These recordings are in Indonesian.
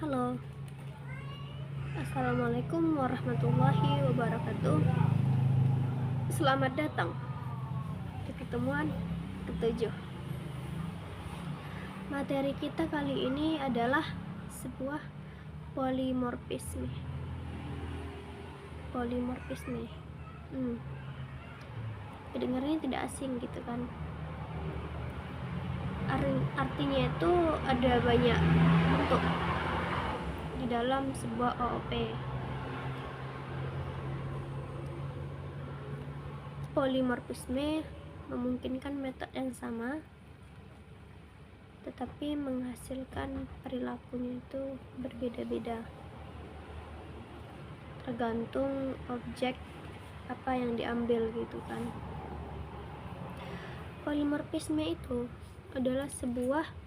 Halo, Assalamualaikum warahmatullahi wabarakatuh. Selamat datang di pertemuan ketujuh. Materi kita kali ini adalah sebuah polimorfisme. Kedengarannya tidak asing gitu kan. Artinya itu ada banyak bentuk di dalam sebuah OOP. Polimorfisme memungkinkan metode yang sama tetapi menghasilkan perilakunya itu berbeda-beda tergantung objek apa yang diambil gitu kan. Polimorfisme itu adalah sebuah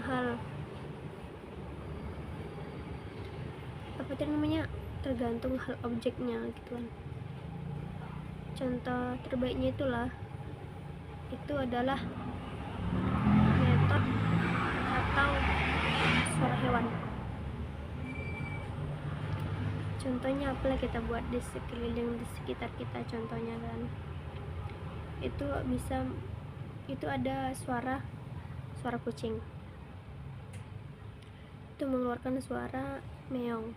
hal tergantung hal objeknya gitu kan. Contoh terbaiknya itu adalah metode atau suara hewan. Contohnya apalah kita buat di sekeliling di sekitar kita, contohnya kan itu ada suara kucing, itu mengeluarkan suara meong,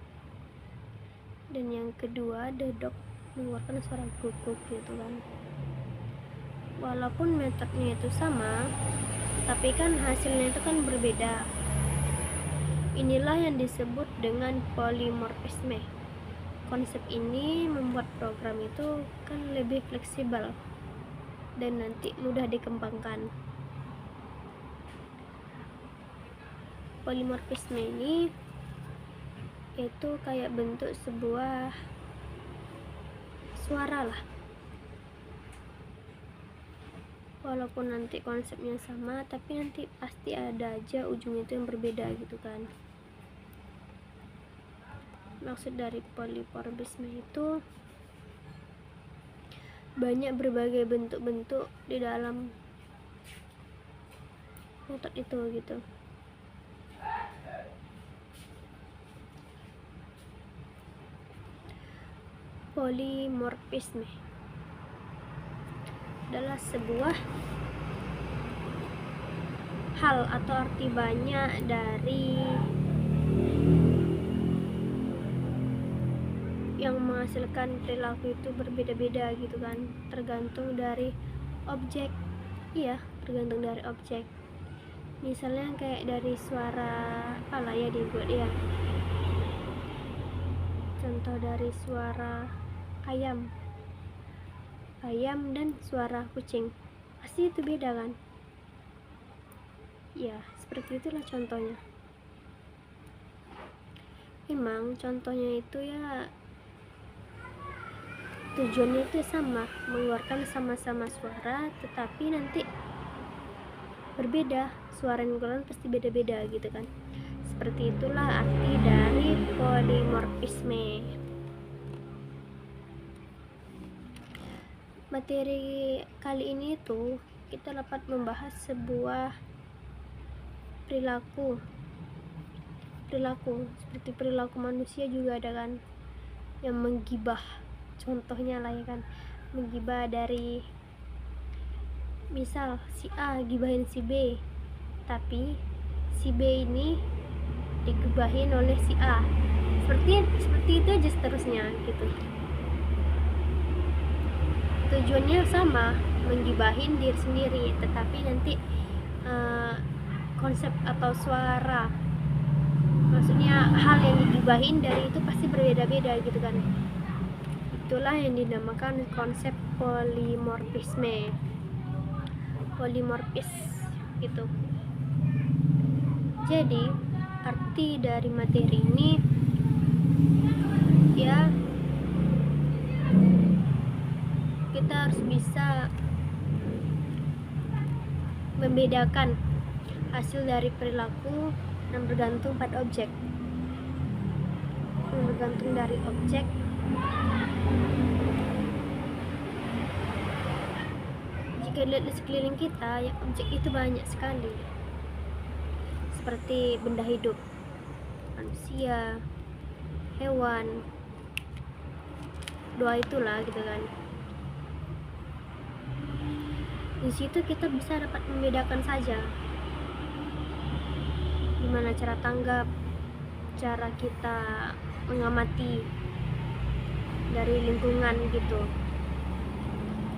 dan yang kedua dedok mengeluarkan suara guguk gitu kan. Walaupun metodenya itu sama tapi kan hasilnya itu kan berbeda. Inilah yang disebut dengan polimorfisme. Konsep ini membuat program itu kan lebih fleksibel dan nanti mudah dikembangkan. Polimorfisme ini itu kayak bentuk sebuah suara lah. Walaupun nanti konsepnya sama tapi nanti pasti ada aja ujungnya itu yang berbeda gitu kan. Maksud dari polimorfisme itu banyak berbagai bentuk-bentuk di dalam metode itu gitu. Polimorfisme adalah sebuah hal atau arti banyak dari yang menghasilkan perilaku itu berbeda-beda gitu kan, tergantung dari objek. Tergantung dari objek. Misalnya kayak dari suara apalah ya dibuat ya, contoh dari suara ayam dan suara kucing, pasti itu beda kan ya. Seperti itulah contohnya. Memang contohnya itu ya tujuannya itu sama, mengeluarkan sama-sama suara tetapi nanti berbeda, suara yang dikeluarkan pasti beda-beda gitu kan. Seperti itulah arti dari polimorfisme. Materi kali ini tuh kita dapat membahas sebuah perilaku seperti perilaku manusia juga ada kan, yang menggibah. Contohnya lah ya kan, menggibah dari misal si A gibahin si B tapi si B ini digibahin oleh si A, seperti itu aja seterusnya gitu. Tujuannya sama, menggibahin diri sendiri, tetapi nanti konsep atau suara, maksudnya hal yang digibahin dari itu pasti berbeda-beda gitu kan. Itulah yang dinamakan konsep polimorfisme, polimorfis gitu. Jadi arti dari materi ini ya, kita harus bisa membedakan hasil dari perilaku yang bergantung pada objek, yang bergantung dari objek. jika lihat di sekeliling kita, ya objek itu banyak sekali, seperti benda hidup, manusia, hewan, doa itulah gitu kan. Di situ kita bisa dapat membedakan saja gimana cara tanggap, cara kita mengamati dari lingkungan gitu.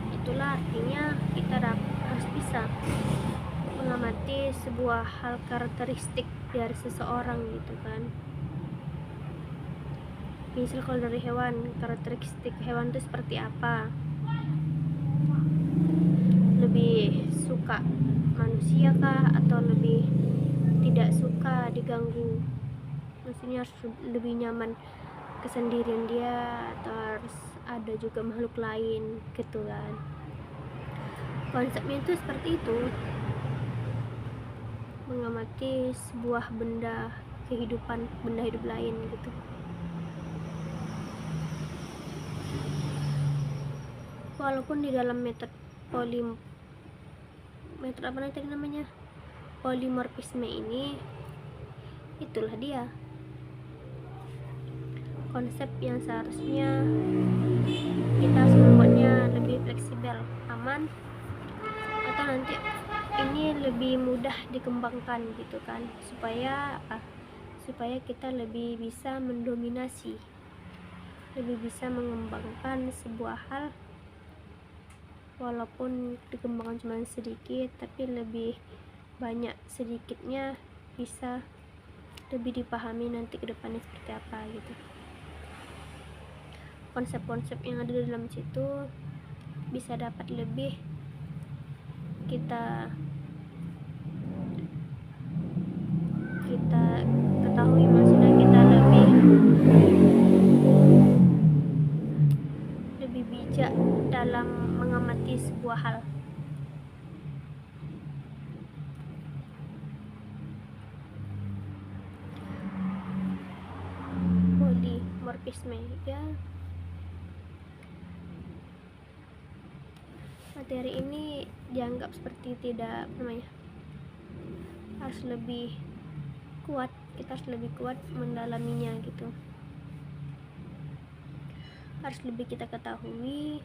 Itulah artinya kita harus bisa mengamati sebuah hal karakteristik dari seseorang gitu kan. Misal kalau dari hewan, karakteristik hewan itu seperti apa, lebih suka manusia kah atau lebih tidak suka diganggu, maksudnya harus lebih nyaman kesendirian dia atau harus ada juga makhluk lain gitu kan. Konsepnya itu seperti itu, mengamati sebuah benda kehidupan, benda hidup lain gitu. Walaupun di dalam metode polimorfisme ini, itulah dia konsep yang seharusnya kita harus membuatnya lebih fleksibel, aman, atau nanti ini lebih mudah dikembangkan gitu kan, supaya kita lebih bisa mendominasi, lebih bisa mengembangkan sebuah hal, walaupun dikembangkan cuma sedikit, tapi lebih banyak sedikitnya bisa lebih dipahami nanti ke depannya seperti apa gitu. Konsep-konsep yang ada di dalam situ bisa dapat lebih kita ketahui, maksudnya kita lebih bijak dalam mengamati sebuah hal. Polimorfisme ya, materi ini dianggap seperti tidak harus lebih kuat, kita harus lebih kuat mendalaminya gitu, harus lebih kita ketahui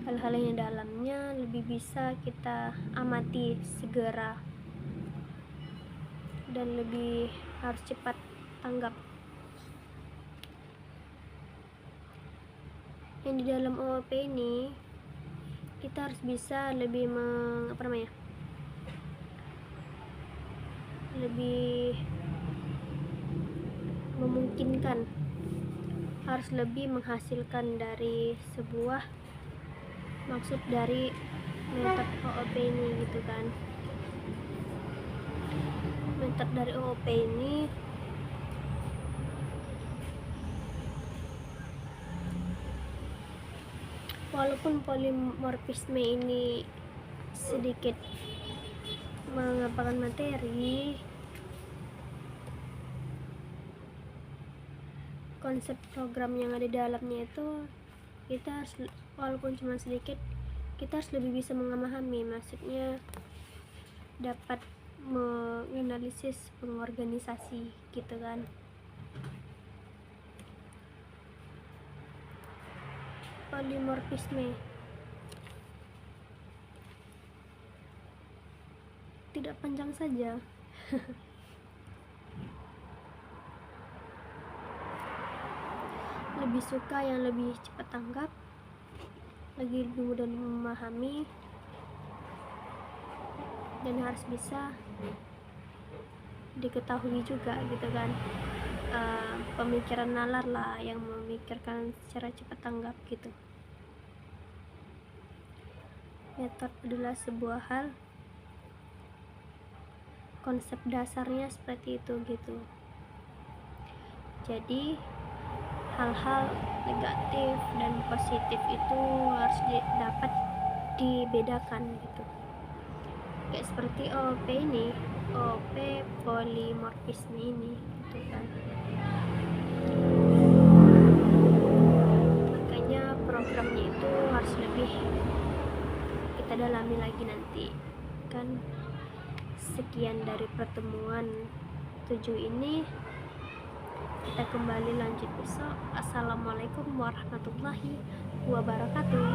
hal-hal yang di dalamnya, lebih bisa kita amati segera, dan lebih harus cepat tanggap. Yang di dalam OOP ini kita harus bisa lebih lebih memungkinkan, harus lebih menghasilkan dari sebuah maksud dari metode OOP ini gitu kan. Metode dari OOP ini walaupun polimorfisme ini sedikit mengapakan materi, konsep program yang ada di dalamnya itu kita harus, walaupun cuma sedikit, kita harus lebih bisa memahami, maksudnya dapat menganalisis pengorganisasi gitu kan. Polimorfisme tidak panjang saja. Lebih suka yang lebih cepat tanggap, lebih mudah memahami, dan harus bisa diketahui juga gitu kan. Pemikiran nalar lah yang memikirkan secara cepat tanggap gitu. Metode adalah sebuah hal, konsep dasarnya seperti itu gitu. Jadi hal-hal negatif dan positif itu harus dapat dibedakan gitu. Kayak seperti OOP ini, OOP polimorfisme ini gitu kan. Makanya programnya itu harus lebih kita dalami lagi nanti kan. Sekian dari pertemuan 7 ini, kita kembali lanjut besok. Assalamualaikum warahmatullahi wabarakatuh.